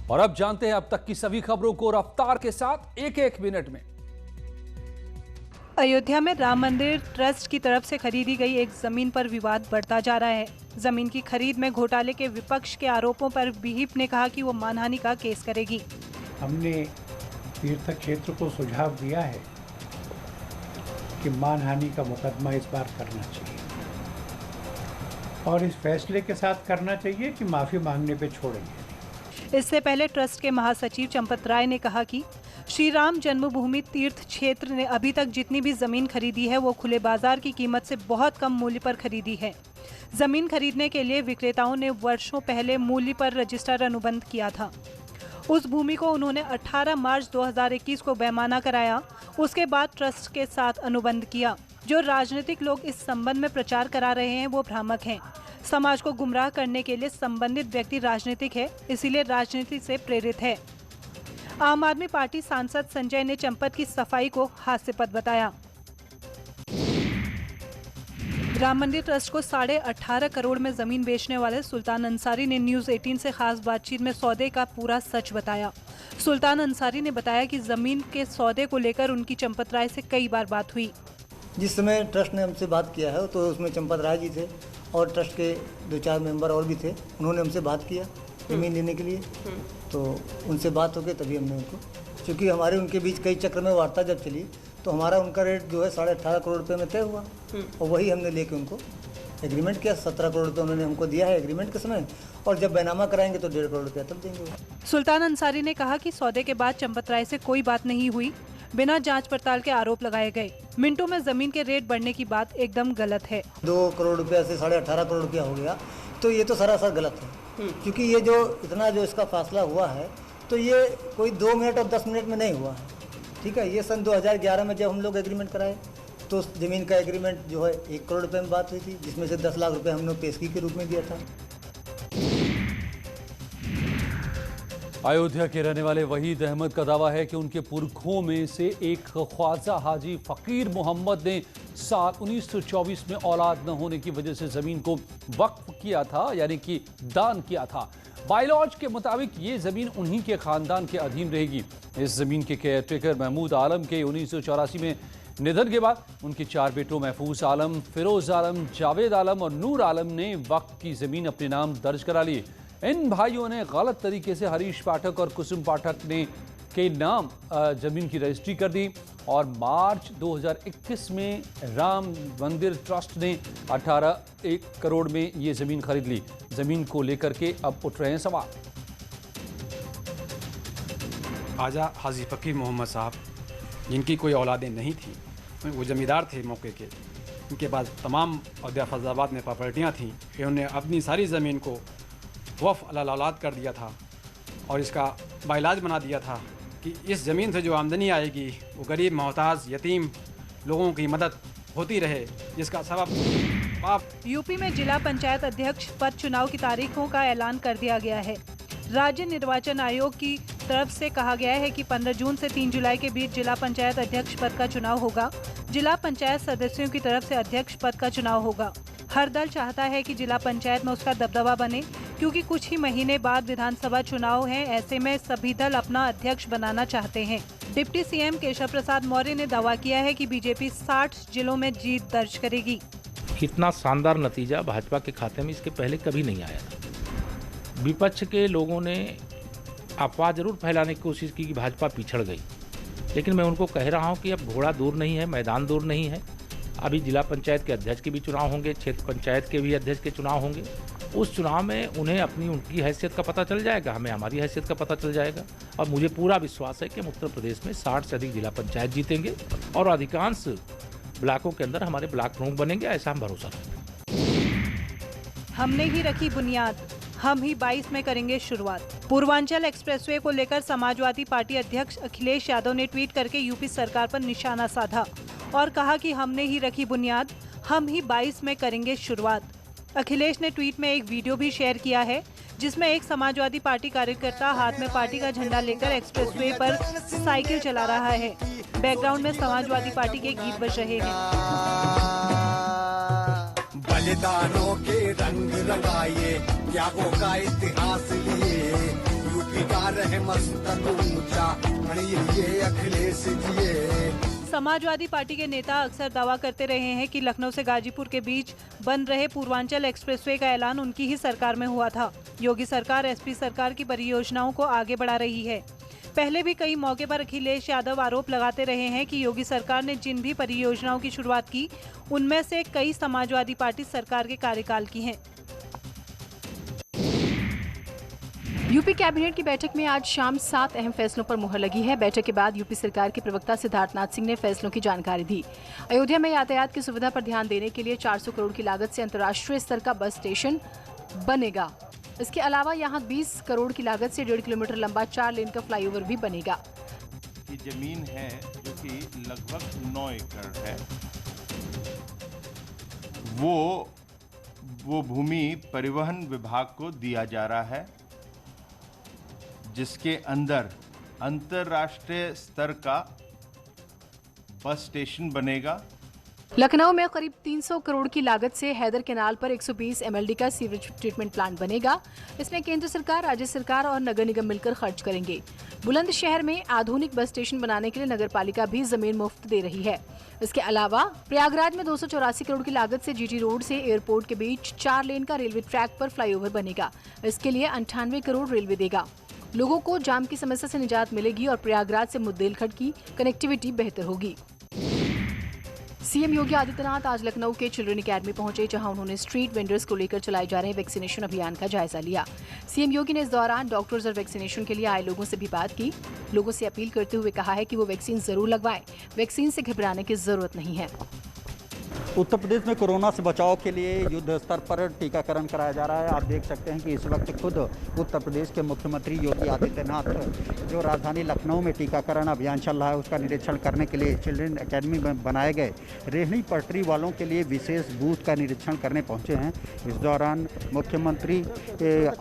और अब जानते हैं अब तक की सभी खबरों को रफ्तार के साथ एक एक मिनट में। अयोध्या में राम मंदिर ट्रस्ट की तरफ से खरीदी गई एक जमीन पर विवाद बढ़ता जा रहा है। जमीन की खरीद में घोटाले के विपक्ष के आरोपों पर बीहीप ने कहा कि वो मानहानि का केस करेगी। हमने तीर्थ क्षेत्र को सुझाव दिया है कि मानहानि का मुकदमा इस बार करना चाहिए और इस फैसले के साथ करना चाहिए कि माफी मांगने पे छोड़ेंगे। इससे पहले ट्रस्ट के महासचिव चंपत राय ने कहा कि श्री राम जन्मभूमि तीर्थ क्षेत्र ने अभी तक जितनी भी जमीन खरीदी है वो खुले बाजार की कीमत से बहुत कम मूल्य पर खरीदी है। जमीन खरीदने के लिए विक्रेताओं ने वर्षों पहले मूल्य पर रजिस्टर अनुबंध किया था। उस भूमि को उन्होंने 18 मार्च 2021 को पैमाना कराया। उसके बाद ट्रस्ट के साथ अनुबंध किया। जो राजनीतिक लोग इस संबंध में प्रचार करा रहे हैं वो भ्रामक हैं। समाज को गुमराह करने के लिए संबंधित व्यक्ति राजनीतिक है, इसीलिए राजनीति से प्रेरित है। आम आदमी पार्टी सांसद संजय ने चंपत की सफाई को हास्यास्पद बताया। राम मंदिर ट्रस्ट को 18.5 करोड़ में जमीन बेचने वाले सुल्तान अंसारी ने न्यूज 18 से खास बातचीत में सौदे का पूरा सच बताया। सुल्तान अंसारी ने बताया कि जमीन के सौदे को लेकर उनकी चंपत राय से कई बार बात हुई। जिस समय ट्रस्ट ने हमसे बात किया है तो उसमें चंपत राय जी थे और ट्रस्ट के 2-4 मेंबर और भी थे। उन्होंने हमसे बात किया जमीन लेने के लिए, तो उनसे बात हो गई तभी हमने उनको, क्योंकि हमारे उनके बीच कई चक्र में वार्ता जब चली तो हमारा उनका रेट जो है 18.5 करोड़ रुपये में तय हुआ और वही हमने लेके उनको एग्रीमेंट किया। 17 करोड़ रुपये उन्होंने हमको दिया है एग्रीमेंट के समय, और जब बैनामा कराएंगे तो 1.5 करोड़ रुपया तब देंगे। सुल्तान अंसारी ने कहा कि सौदे के बाद चंपत राय से कोई बात नहीं हुई, बिना जांच पड़ताल के आरोप लगाए गए। मिनटों में जमीन के रेट बढ़ने की बात एकदम गलत है। 2 करोड़ रुपया से 18.5 करोड़ रुपया हो गया तो ये तो सरासर गलत है, क्योंकि ये जो इतना जो इसका फासला हुआ है तो ये कोई 2 मिनट और 10 मिनट में नहीं हुआ है। ठीक है, ये सन 2011 में जब हम लोग एग्रीमेंट कराए तो उस ज़मीन का एग्रीमेंट जो है 1 करोड़ रुपये में बात हुई थी, जिसमें से 10 लाख रुपए हमने पेशगी के रूप में दिया था। अयोध्या के रहने वाले वहीद अहमद का दावा है कि उनके पुरखों में से एक ख्वाजा हाजी फकीर मोहम्मद ने साल 1924 में औलाद न होने की वजह से जमीन को वक्फ किया था, यानी कि दान किया था। बायलॉज के मुताबिक ये जमीन उन्हीं के खानदान के अधीन रहेगी। इस जमीन के केयरटेकर महमूद आलम के 1984 में निधन के बाद उनके 4 बेटों महफूज आलम, फिरोज आलम, जावेद आलम और नूर आलम ने वक्फ की जमीन अपने नाम दर्ज करा ली। इन भाइयों ने गलत तरीके से हरीश पाठक और कुसुम पाठक ने के नाम जमीन की रजिस्ट्री कर दी और मार्च 2021 में राम मंदिर ट्रस्ट ने 18 करोड़ में ये जमीन खरीद ली। जमीन को लेकर के अब उठ रहे हैं सवाल। ख्वाजा हाजी फकीर मोहम्मद साहब, जिनकी कोई औलादें नहीं थी, वो जमींदार थे मौके के, उनके पास तमाम अयोध्या फैज़ाबाद में प्रॉपर्टियाँ थीं। इन्होंने अपनी सारी ज़मीन को वफ़ अला औलाद कर दिया था और इसका बाइलाज बना दिया था कि इस ज़मीन से जो आमदनी आएगी वो गरीब, मोहताज, यतीम लोगों की मदद होती रहे, जिसका सबब आप। यूपी में जिला पंचायत अध्यक्ष पद चुनाव की तारीखों का ऐलान कर दिया गया है। राज्य निर्वाचन आयोग की तरफ से कहा गया है कि 15 जून से 3 जुलाई के बीच जिला पंचायत अध्यक्ष पद का चुनाव होगा। जिला पंचायत सदस्यों की तरफ से अध्यक्ष पद का चुनाव होगा। हर दल चाहता है कि जिला पंचायत में उसका दबदबा बने, क्योंकि कुछ ही महीने बाद विधानसभा चुनाव हैं। ऐसे में सभी दल अपना अध्यक्ष बनाना चाहते हैं। डिप्टी सीएम केशव प्रसाद मौर्य ने दावा किया है कि बीजेपी 60 जिलों में जीत दर्ज करेगी। इतना शानदार नतीजा भाजपा के खाते में इसके पहले कभी नहीं आया था। विपक्ष के लोगों ने अफवाह जरूर फैलाने की कोशिश की कि भाजपा पिछड़ गई, लेकिन मैं उनको कह रहा हूं कि अब घोड़ा दूर नहीं है, मैदान दूर नहीं है। अभी जिला पंचायत के अध्यक्ष के भी चुनाव होंगे, क्षेत्र पंचायत के भी अध्यक्ष के चुनाव होंगे। उस चुनाव में उन्हें अपनी उनकी हैसियत का पता चल जाएगा, हमें हमारी हैसियत का पता चल जाएगा। और मुझे पूरा विश्वास है कि हम उत्तर प्रदेश में 60 से अधिक जिला पंचायत जीतेंगे और अधिकांश ब्लॉकों के अंदर हमारे ब्लॉक प्रमुख बनेंगे, ऐसा हम भरोसा रखते हैं। हमने ही रखी बुनियाद, हम ही 22 में करेंगे शुरुआत। पूर्वांचल एक्सप्रेसवे को लेकर समाजवादी पार्टी अध्यक्ष अखिलेश यादव ने ट्वीट करके यूपी सरकार पर निशाना साधा और कहा कि हमने ही रखी बुनियाद, हम ही 22 में करेंगे शुरुआत। अखिलेश ने ट्वीट में एक वीडियो भी शेयर किया है जिसमें एक समाजवादी पार्टी कार्यकर्ता हाथ में पार्टी का झंडा लेकर एक्सप्रेसवे पर साइकिल चला रहा है। बैकग्राउंड में समाजवादी पार्टी के गीत बज रहे हैं। बलिदानों के रंग रंगाइए, त्यागों का इतिहास लिए, यूपी का रहे मस्त ऊंचा ये अखिलेश जिए। समाजवादी पार्टी के नेता अक्सर दावा करते रहे हैं कि लखनऊ से गाजीपुर के बीच बन रहे पूर्वांचल एक्सप्रेसवे का ऐलान उनकी ही सरकार में हुआ था। योगी सरकार एसपी सरकार की परियोजनाओं को आगे बढ़ा रही है। पहले भी कई मौके पर अखिलेश यादव आरोप लगाते रहे हैं कि योगी सरकार ने जिन भी परियोजनाओं की शुरुआत की उनमें से कई समाजवादी पार्टी सरकार के कार्यकाल की हैं। यूपी कैबिनेट की बैठक में आज शाम 7 अहम फैसलों पर मुहर लगी है। बैठक के बाद यूपी सरकार के प्रवक्ता सिद्धार्थनाथ सिंह ने फैसलों की जानकारी दी। अयोध्या में यातायात की सुविधा पर ध्यान देने के लिए 400 करोड़ की लागत से अंतर्राष्ट्रीय स्तर का बस स्टेशन बनेगा। इसके अलावा यहां 20 करोड़ की लागत से 1.5 किलोमीटर लंबा 4 लेन का फ्लाईओवर भी बनेगा। की जमीन है जो कि लगभग 9 एकड़ है, वो भूमि परिवहन विभाग को दिया जा रहा है, जिसके अंदर अंतर्राष्ट्रीय स्तर का बस स्टेशन बनेगा। लखनऊ में करीब 300 करोड़ की लागत से हैदर कैनाल पर 120 MLD का सीवरेज ट्रीटमेंट प्लांट बनेगा। इसमें केंद्र सरकार, राज्य सरकार और नगर निगम मिलकर खर्च करेंगे। बुलंदशहर में आधुनिक बस स्टेशन बनाने के लिए नगर पालिका भी जमीन मुफ्त दे रही है। इसके अलावा प्रयागराज में 284 करोड़ की लागत से GT रोड से एयरपोर्ट के बीच 4 लेन का रेलवे ट्रैक पर फ्लाईओवर बनेगा। इसके लिए 98 करोड़ रेलवे देगा। लोगों को जाम की समस्या से निजात मिलेगी और प्रयागराज से मुद्देलखंड की कनेक्टिविटी बेहतर होगी। सीएम योगी आदित्यनाथ आज लखनऊ के चिल्ड्रन अकेडमी पहुंचे, जहां उन्होंने स्ट्रीट वेंडर्स को लेकर चलाए जा रहे वैक्सीनेशन अभियान का जायजा लिया। सीएम योगी ने इस दौरान डॉक्टर्स और वैक्सीनेशन के लिए आए लोगों से भी बात की। लोगों से अपील करते हुए कहा है कि वो वैक्सीन जरूर लगवाएं। वैक्सीन से घबराने की जरूरत नहीं है। उत्तर प्रदेश में कोरोना से बचाव के लिए युद्ध स्तर पर टीकाकरण कराया जा रहा है। आप देख सकते हैं कि इस वक्त खुद उत्तर प्रदेश के मुख्यमंत्री योगी आदित्यनाथ जो राजधानी लखनऊ में टीकाकरण अभियान चल रहा है उसका निरीक्षण करने के लिए चिल्ड्रन अकेडमी में बनाए गए रेहड़ी पटरी वालों के लिए विशेष बूथ का निरीक्षण करने पहुंचे हैं। इस दौरान मुख्यमंत्री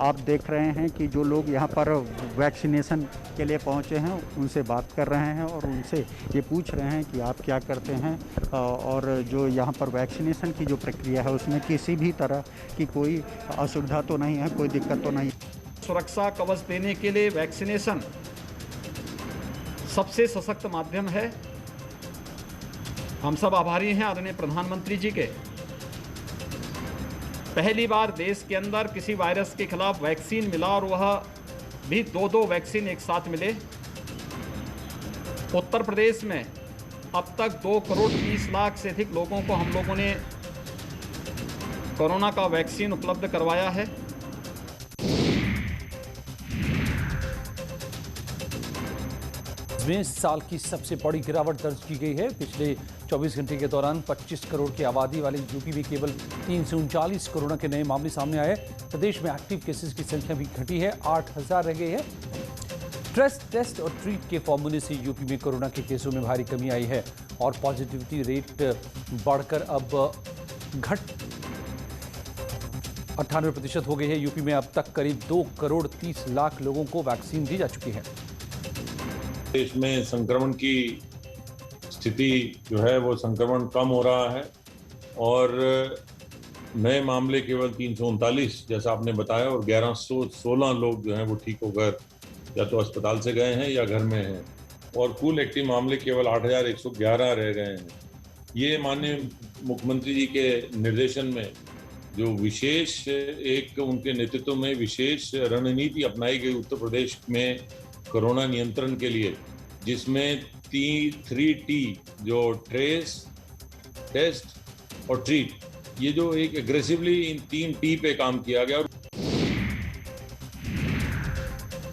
आप देख रहे हैं कि जो लोग यहाँ पर वैक्सीनेशन के लिए पहुँचे हैं उनसे बात कर रहे हैं और उनसे ये पूछ रहे हैं कि आप क्या करते हैं और जो यहाँ पर वैक्सीनेशन की जो प्रक्रिया है उसमें किसी भी तरह की कोई असुविधा तो नहीं है, कोई दिक्कत तो नहीं। सुरक्षा कवच देने के लिए वैक्सीनेशन सबसे सशक्त माध्यम है। हम सब आभारी हैं आदरणीय प्रधानमंत्री जी के। पहली बार देश के अंदर किसी वायरस के खिलाफ वैक्सीन मिला और वह भी 2 वैक्सीन एक साथ मिले। उत्तर प्रदेश में अब तक 2 करोड़ 30 लाख से अधिक लोगों को हम लोगों ने कोरोना का वैक्सीन उपलब्ध करवाया है। में साल की सबसे बड़ी गिरावट दर्ज की गई है। पिछले 24 घंटे के दौरान 25 करोड़ की आबादी वाले यूपी में केवल 339 कोरोना के नए मामले सामने आए। प्रदेश में एक्टिव केसेस की संख्या भी घटी है, 8000 रह गई है। टेस्ट और ट्रीट के फॉर्मूले से यूपी में कोरोना के केसों में भारी कमी आई है और पॉजिटिविटी रेट बढ़कर अब घट 98% हो गई है। यूपी में अब तक करीब 2 करोड़ 30 लाख लोगों को वैक्सीन दी जा चुकी है। देश में संक्रमण की स्थिति जो है वो संक्रमण कम हो रहा है और नए मामले केवल 339 जैसा आपने बताया और 1116 लोग जो हैं वो ठीक होकर या तो अस्पताल से गए हैं या घर में हैं और कुल एक्टिव मामले केवल 8111 रह गए हैं। ये माननीय मुख्यमंत्री जी के निर्देशन में जो विशेष एक उनके नेतृत्व में विशेष रणनीति अपनाई गई उत्तर प्रदेश में कोरोना नियंत्रण के लिए, जिसमें 3T जो ट्रेस, टेस्ट और ट्रीट, ये जो एक एग्रेसिवली इन 3T पे काम किया गया।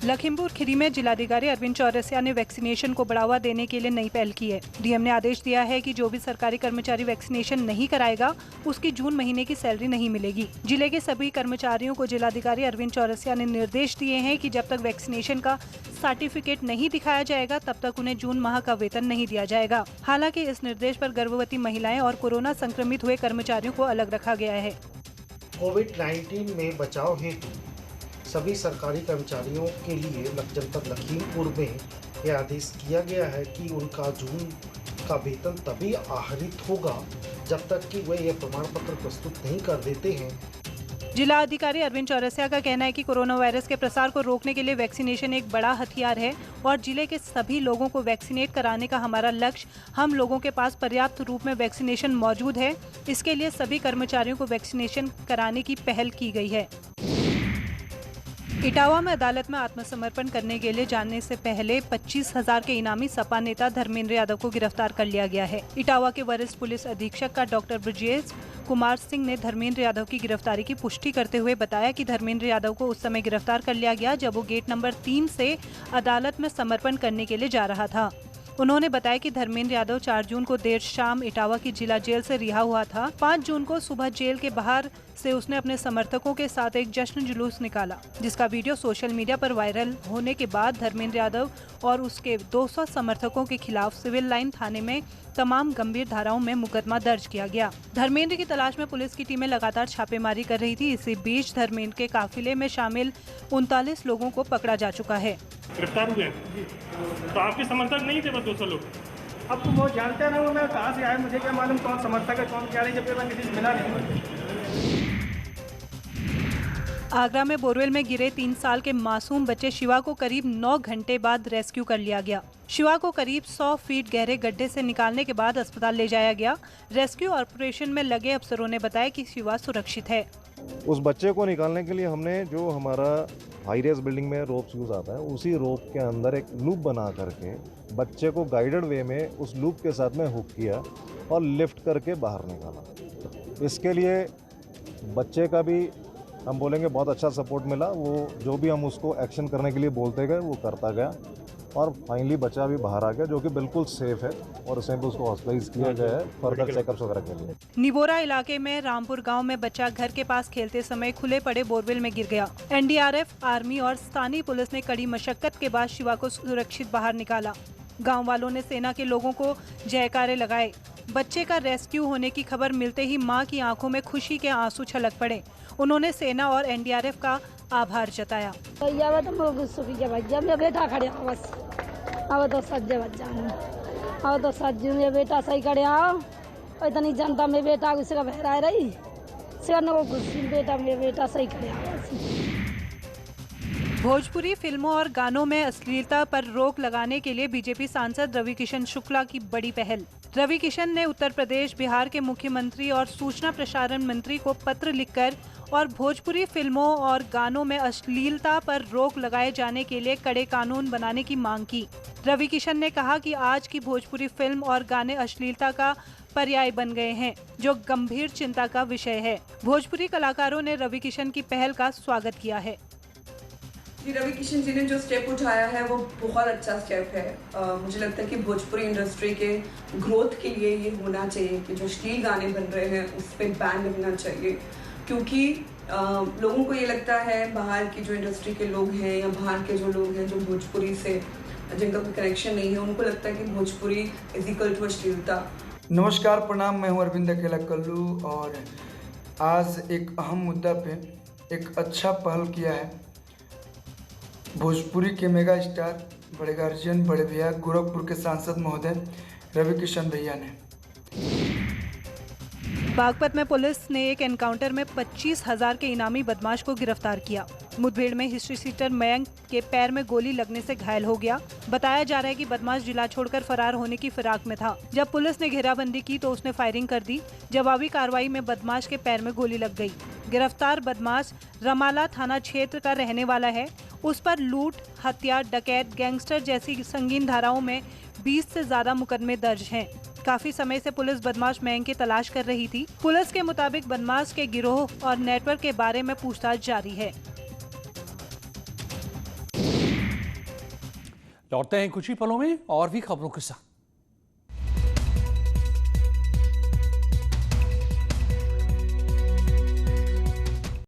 लखीमपुर खीरी में जिलाधिकारी अरविंद चौरसिया ने वैक्सीनेशन को बढ़ावा देने के लिए नई पहल की है। डीएम ने आदेश दिया है कि जो भी सरकारी कर्मचारी वैक्सीनेशन नहीं कराएगा उसकी जून महीने की सैलरी नहीं मिलेगी। जिले के सभी कर्मचारियों को जिलाधिकारी अरविंद चौरसिया ने निर्देश दिए हैं कि जब तक वैक्सीनेशन का सर्टिफिकेट नहीं दिखाया जाएगा तब तक उन्हें जून माह का वेतन नहीं दिया जाएगा। हालांकि इस निर्देश पर गर्भवती महिलाएं और कोरोना संक्रमित हुए कर्मचारियों को अलग रखा गया है। कोविड-19 में बचाव हेतु सभी सरकारी कर्मचारियों के लिए जनपद लखीमपुर में यह आदेश किया गया है कि उनका जून का वेतन तभी आहरित होगा जब तक कि वे यह प्रमाण पत्र प्रस्तुत नहीं कर देते हैं जिला अधिकारी अरविंद चौरसिया का कहना है कि कोरोना वायरस के प्रसार को रोकने के लिए वैक्सीनेशन एक बड़ा हथियार है और जिले के सभी लोगों को वैक्सीनेट कराने का हमारा लक्ष्य। हम लोगों के पास पर्याप्त रूप में वैक्सीनेशन मौजूद है, इसके लिए सभी कर्मचारियों को वैक्सीनेशन कराने की पहल की गई है। इटावा में अदालत में आत्मसमर्पण करने के लिए जाने से पहले 25,000 के इनामी सपा नेता धर्मेंद्र यादव को गिरफ्तार कर लिया गया है। इटावा के वरिष्ठ पुलिस अधीक्षक का डॉक्टर ब्रजेश कुमार सिंह ने धर्मेंद्र यादव की गिरफ्तारी की पुष्टि करते हुए बताया कि धर्मेंद्र यादव को उस समय गिरफ्तार कर लिया गया जब वो गेट नंबर 3 से अदालत में समर्पण करने के लिए जा रहा था। उन्होंने बताया कि धर्मेंद्र यादव 4 जून को देर शाम इटावा की जिला जेल से रिहा हुआ था। 5 जून को सुबह जेल के बाहर से उसने अपने समर्थकों के साथ एक जश्न जुलूस निकाला, जिसका वीडियो सोशल मीडिया पर वायरल होने के बाद धर्मेंद्र यादव और उसके 200 समर्थकों के खिलाफ सिविल लाइन थाने में तमाम गंभीर धाराओं में मुकदमा दर्ज किया गया। धर्मेंद्र की तलाश में पुलिस की टीमें लगातार छापेमारी कर रही थी। इसी बीच धर्मेंद्र के काफिले में शामिल 39 लोगों को पकड़ा जा चुका है। गिरफ्तार हुए तो आपके समर्थक नहीं थे, बस 200 लोग। अब तो वो जानते ना, वो मैं कहाँ से आया, मुझे क्या मालूम कौन समर्थक है कौन क्या नहीं, जब मैं किसी से मिला नहीं। आगरा में बोरवेल में गिरे 3 साल के मासूम बच्चे शिवा को करीब 9 घंटे बाद रेस्क्यू कर लिया गया। शिवा को करीब 100 फीट गहरे गड्ढे से निकालने के बाद अस्पताल ले जाया गया। रेस्क्यू ऑपरेशन में लगे अफसरों ने बताया कि शिवा सुरक्षित है। उस बच्चे को निकालने के लिए हमने जो हमारा हाई रेस बिल्डिंग में रोप्स यूज आता है, उसी रोप के अंदर एक लूप बना करके बच्चे को गाइडेड वे में उस लूप के साथ में हुक किया और लिफ्ट करके बाहर निकाला। इसके लिए बच्चे का भी हम बोलेंगे बहुत अच्छा सपोर्ट मिला। वो जो भी हम उसको एक्शन करने के लिए बोलते गए वो करता गया और फाइनली बच्चा भी बाहर आ गया, जो कि बिल्कुल सेफ है और उसे उसको हॉस्पिटलाइज किया गया है फर्दर चेकअप्स वगैरह के लिए। निबोरा इलाके में रामपुर गांव में बच्चा घर के पास खेलते समय खुले पड़े बोरवेल में गिर गया। एनडीआरएफ, आर्मी और स्थानीय पुलिस ने कड़ी मशक्कत के बाद शिवा को सुरक्षित बाहर निकाला। गाँव वालों ने सेना के लोगों को जयकारे लगाए। बच्चे का रेस्क्यू होने की खबर मिलते ही मां की आंखों में खुशी के आंसू छलक पड़े। उन्होंने सेना और एनडीआरएफ का आभार जताया। बेटा खड़े बस अब तो सज्जे अब तो सज्जू में बेटा सही खड़े आओ, इतनी जनता में बेटा उसका बहरा रही बेटा में बेटा सही खड़े आओ। भोजपुरी फिल्मों और गानों में अश्लीलता पर रोक लगाने के लिए बीजेपी सांसद रवि किशन शुक्ला की बड़ी पहल। रवि किशन ने उत्तर प्रदेश, बिहार के मुख्यमंत्री और सूचना प्रसारण मंत्री को पत्र लिखकर और भोजपुरी फिल्मों और गानों में अश्लीलता पर रोक लगाए जाने के लिए कड़े कानून बनाने की मांग की। रवि किशन ने कहा कि आज की भोजपुरी फिल्म और गाने अश्लीलता का पर्याय बन गए हैं, जो गंभीर चिंता का विषय है। भोजपुरी कलाकारों ने रवि किशन की पहल का स्वागत किया है। रवि किशन जी ने जो स्टेप उठाया है वो बहुत अच्छा स्टेप है। मुझे लगता है कि भोजपुरी इंडस्ट्री के ग्रोथ के लिए ये होना चाहिए कि जो अश्लील गाने बन रहे हैं उस पर बैन लगना चाहिए, क्योंकि लोगों को ये लगता है, बाहर की जो इंडस्ट्री के लोग हैं या बाहर के जो लोग हैं जो भोजपुरी से जिनका कोई कनेक्शन नहीं है, उनको लगता है कि भोजपुरी इज इक्वल टू अश्लीलता। नमस्कार, प्रणाम, मैं हूँ अरविंद अकेला कल्लू और आज एक अहम मुद्दा पे एक अच्छा पहल किया है भोजपुरी के मेगा स्टार, बड़े गार्जियन, बड़े भैया, गोरखपुर के सांसद महोदय रवि किशन भैया ने। बागपत में पुलिस ने एक एनकाउंटर में 25,000 के इनामी बदमाश को गिरफ्तार किया। मुठभेड़ में हिस्ट्री सीटर मयंक के पैर में गोली लगने से घायल हो गया। बताया जा रहा है कि बदमाश जिला छोड़कर फरार होने की फिराक में था। जब पुलिस ने घेराबंदी की तो उसने फायरिंग कर दी। जवाबी कार्रवाई में बदमाश के पैर में गोली लग गई। गिरफ्तार बदमाश रमाला थाना क्षेत्र का रहने वाला है। उस पर लूट, हत्या, डकैत, गैंगस्टर जैसी संगीन धाराओं में 20 से ज्यादा मुकदमे दर्ज हैं। काफी समय से पुलिस बदमाश मयंक की तलाश कर रही थी। पुलिस के मुताबिक बदमाश के गिरोह और नेटवर्क के बारे में पूछताछ जारी है। लौटते हैं कुछ ही पलों में और भी खबरों के साथ।